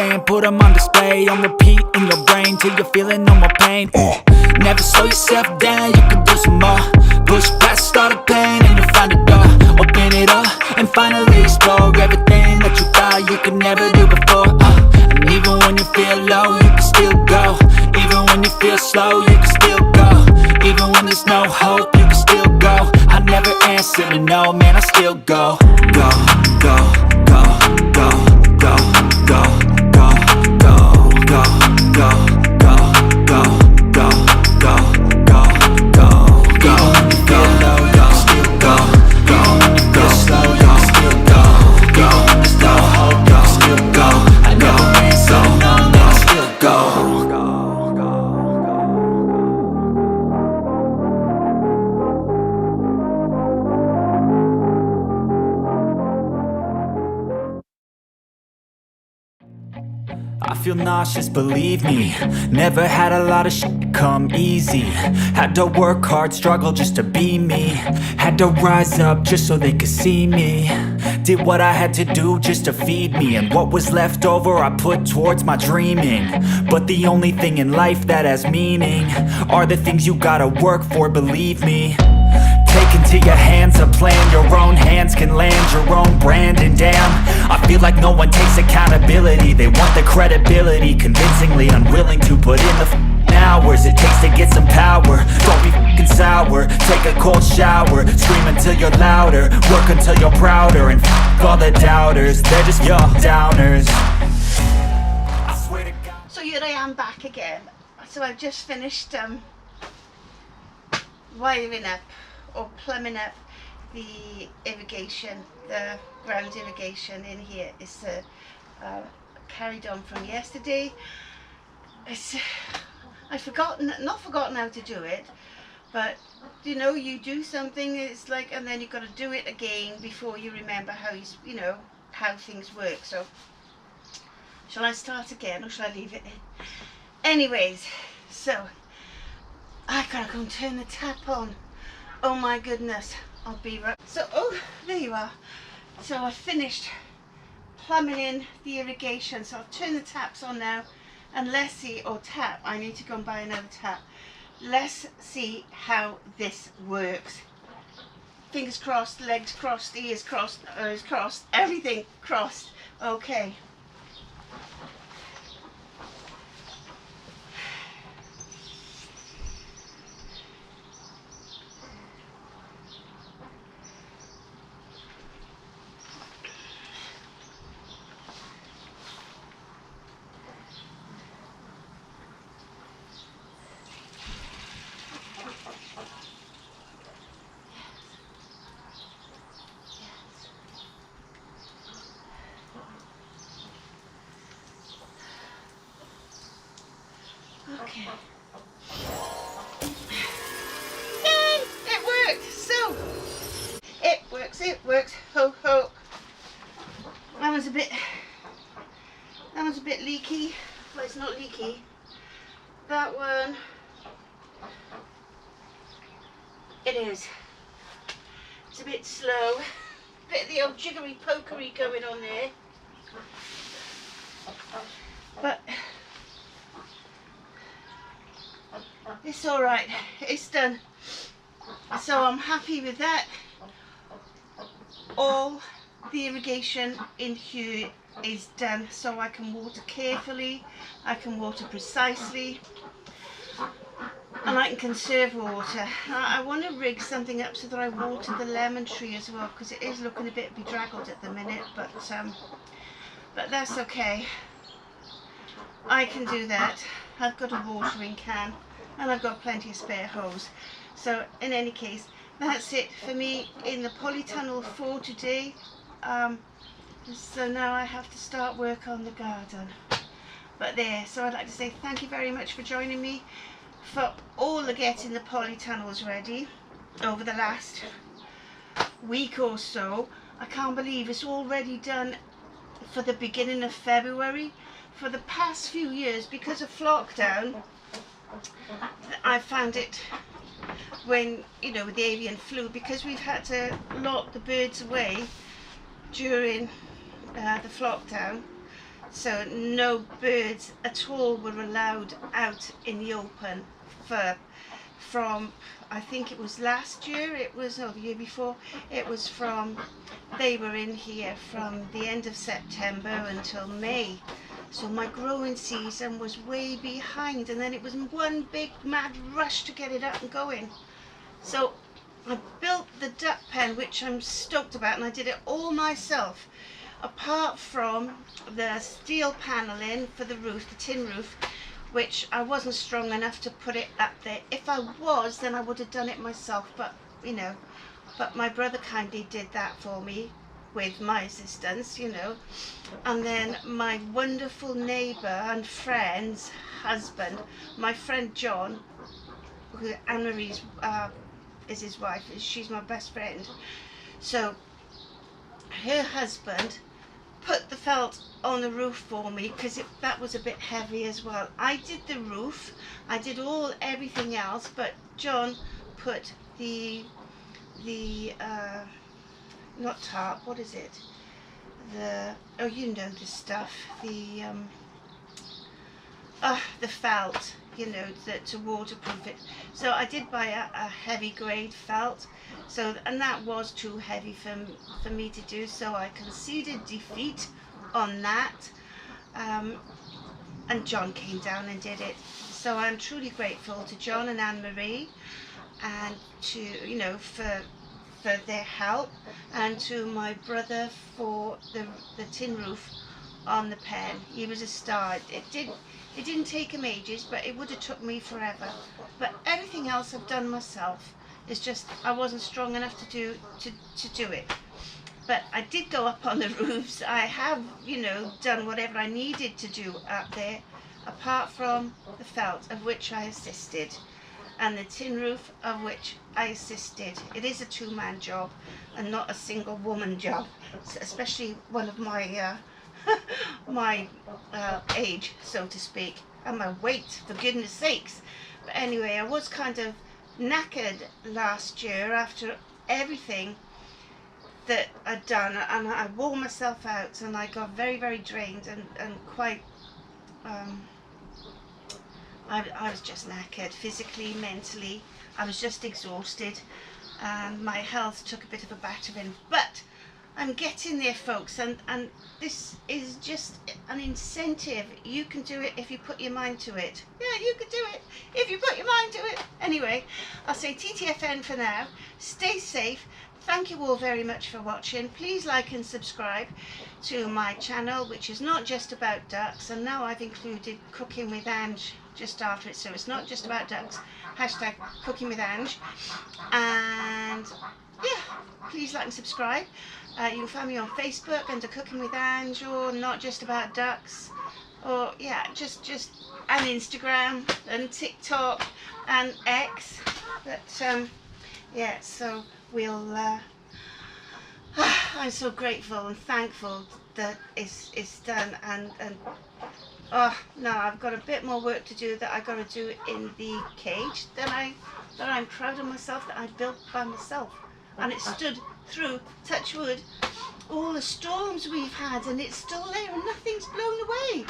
saying, put them on display, on repeat in your brain till you're feeling no more pain. Never slow yourself down, you can do some more. Push past all the pain and you'll find a door. Open it up and finally explore everything that you thought you could never do before. And even when you feel low, you can still go. Even when you feel slow, you can still go. Even when there's no hope, you can still go. I never answer to no, man, I still go. Go, go, go, go, go, go, go, go, go, go, go, go, go, go, go, go, go. Even when you feel low, you can still go. Even when you feel slow, you can still go. Even when there's no hope, you can still go. I never answer to no, man, I still go. I feel nauseous, believe me. Never had a lot of shit come easy. Had to work hard, struggle just to be me. Had to rise up just so they could see me. Did what I had to do just to feed me. And what was left over I put towards my dreaming. But the only thing in life that has meaning are the things you gotta work for, believe me. Take into your hands a plan, your own hands can land your own brand. And damn, I feel like no one takes accountability. They want the credibility, convincingly unwilling to put in the hours it takes to get some power. Don't be f***ing sour, take a cold shower. Scream until you're louder, work until you're prouder. And f*** all the doubters, they're just your downers. I swear to God. So here I am back again. So I've just finished wiring up or plumbing up the irrigation, the ground irrigation in here. Is carried on from yesterday. I've not forgotten how to do it, but you know, you do something, it's like, and then you've got to do it again before you remember how you know how things work. So shall I start again or shall I leave it in? Anyways, so I gotta go and turn the tap on. Oh my goodness, I'll be right. So, oh, there you are. So I finished plumbing in the irrigation. So I've turned the taps on now, and let's see, or tap, I need to go and buy another tap. Let's see how this works. Fingers crossed, legs crossed, ears crossed, nose crossed, everything crossed. Okay. Okay. Yay! It worked! So, it works, ho ho. That one's a bit leaky. Well, it's not leaky. That one, it is. It's a bit slow. Bit of the old jiggery pokery going on there. But it's all right, it's done. So I'm happy with that. All the irrigation in here is done, so I can water carefully, I can water precisely, and I can conserve water. I want to rig something up so that I water the lemon tree as well, because it is looking a bit bedraggled at the minute, but that's okay. I can do that. I've got a watering can and I've got plenty of spare hose. So in any case, that's it for me in the polytunnel for today. So now I have to start work on the garden. But there, so I'd like to say thank you very much for joining me for all the getting the polytunnels ready over the last week or so. I can't believe it's already done for the beginning of February. For the past few years, because of lockdown, I found it when, you know, with the avian flu, because we've had to lock the birds away during the lockdown, so no birds at all were allowed out in the open from, I think it was last year, the year before, it was from, they were in here from the end of September until May. So my growing season was way behind, and then it was one big mad rush to get it up and going. So I built the duck pen, which I'm stoked about, and I did it all myself, apart from the steel paneling for the roof, the tin roof, which I wasn't strong enough to put it up there. If I was, then I would have done it myself, but you know, but my brother kindly did that for me with my assistance, you know. And then my wonderful neighbour and friend's husband, my friend John, who Anne-Marie's is his wife, she's my best friend, so her husband put the felt on the roof for me, because that was a bit heavy as well. I did the roof, I did everything else, but John put the not tarp, what is it, oh, you know the stuff, the felt, you know, to waterproof it. So I did buy a heavy grade felt, so, and that was too heavy for me to do, so I conceded defeat on that, and John came down and did it. So I'm truly grateful to John and Anne-Marie, and to, you know, for their help, and to my brother for the tin roof on the pen. He was a star. It didn't take him ages, but it would have took me forever. But everything else I've done myself. It's just I wasn't strong enough to do it. But I did go up on the roofs. I have, you know, done whatever I needed to do up there, apart from the felt, of which I assisted, and the tin roof, of which I assisted. It is a two-man job and not a single woman job, especially one of my my age, so to speak, and my weight, for goodness sakes. But anyway, I was kind of knackered last year after everything that I'd done, and I wore myself out, and I got very, very drained, and quite I was just knackered, physically, mentally. I was just exhausted, and my health took a bit of a battering, but I'm getting there, folks, and this is just an incentive. You can do it if you put your mind to it. Yeah, you can do it if you put your mind to it. Anyway, I'll say TTFN for now. Stay safe. Thank you all very much for watching. Please like and subscribe to my channel, which is not just about ducks, and now I've included Cooking with Ange just after it, so it's not just about ducks. Hashtag Cooking with Ange. And yeah, please like and subscribe. You can find me on Facebook under Cooking with Ange, or Not Just About Ducks, or yeah, just and Instagram and TikTok and X. But yeah, so we'll I'm so grateful and thankful that it's done, and oh no, I've got a bit more work to do that I got to do in the cage that I'm proud of myself, that I built by myself, and it stood through, touch wood, all the storms we've had, and it's still there and nothing's blown away,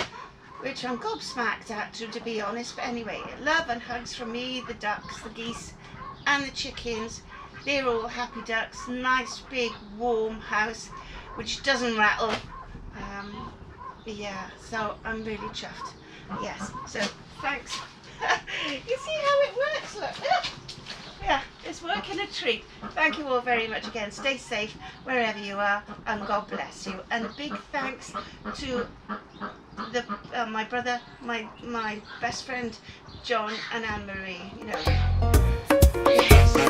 which I'm gobsmacked at, to be honest. But anyway, love and hugs from me, the ducks, the geese and the chickens. They're all happy ducks. Nice big warm house which doesn't rattle. Yeah, so I'm really chuffed. Yes, so thanks. You see how it works, look. Yeah, it's working a treat. Thank you all very much again. Stay safe wherever you are, and God bless you. And a big thanks to my brother, my best friend John and Anne-Marie. You know. Yes.